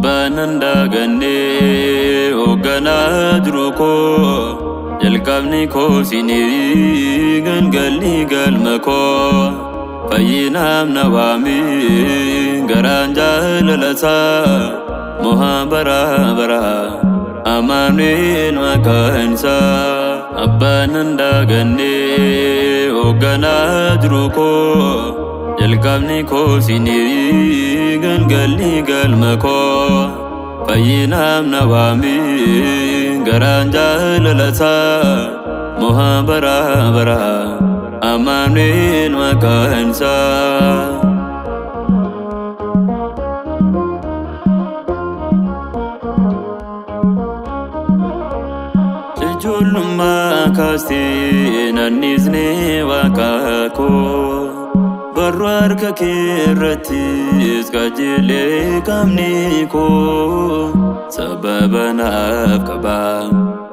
Abbananda ganne ogana druko jalqabni ko sini gangalli galmako fayyinam nawami garanja lalasa muhabara bara amanin makansa Abbananda ganne ogana druko jalqabni ko sini gangalli galmako fayyinam nawami garanja lalasa muhabara bara amanin makansa ijulumma kasti nanizne wakako barwar ka kirratis kajile kamniko sababan afkaba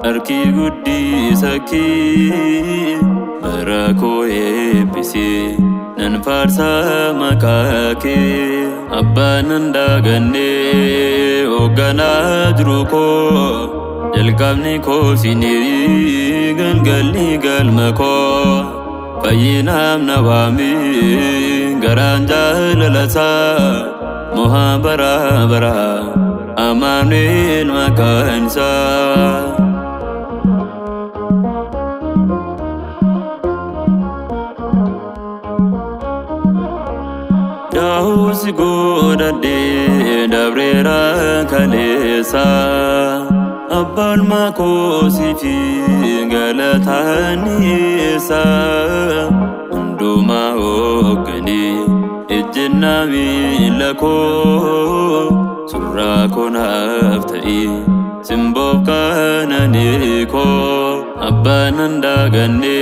arki guddi saki barako episi nan farsa makake Abbananda ganne ogana druko jalqabni ko sini gangalli galmako fayyinam nawami garanja lalasa muhabara bara amanin makansa Dawsi godade dabrera kalesa Abbal mako sifi galatanisa Nduma ogani ejjenna milako surra konaftai simbof kananiko Abbananda ganne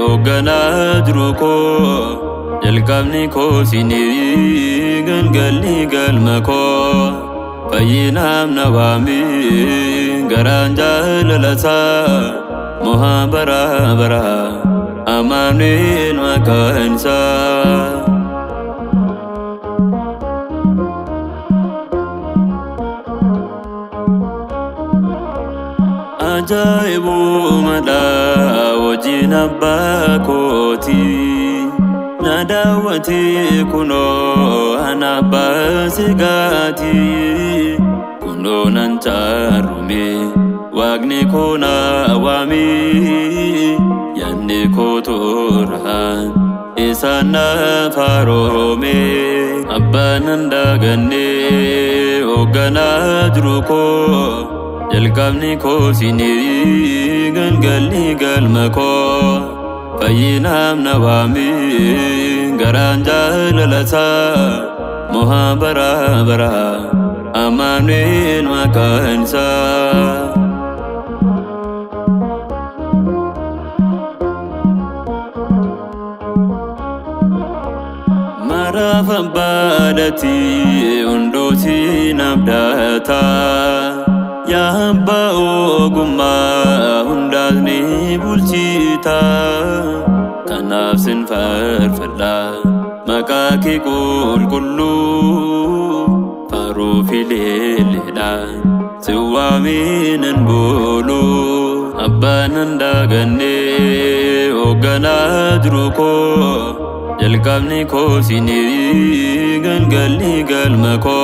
ogana druko jalqabni ko sini gangalli galmako fayyinam nawami garanja lalasa muhabara bara amanin makansa ajaibu mala wajin abbakoti nadawati kuno anabasigati kuno nancharume wagni kona wami yanne kotoran isana farome Abbananda ganne ogana druko jalqabni ko sini gangalli galmako fayyinam nawami garanja lalasa muhabara bara amanin makansa marafan badati undoti nabdata ya hamba ogumma hundazni bulchita kanaf sin farfalla makaki kulkullu faru fililida siwaminen bulu Abbananda ganne ogana druko jalqabni ko sini gangalli galmako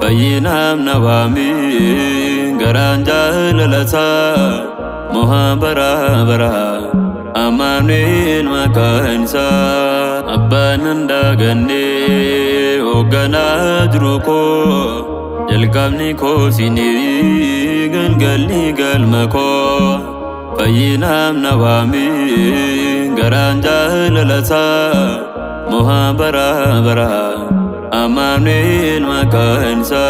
fayyinam nawami garanja lalasa muhabara bara amanin makansa Abbananda ganne ogana druko jalqabni ko sini gangalli galmako fayyinam nawami garanja lalasa muhabara bara amanin makansa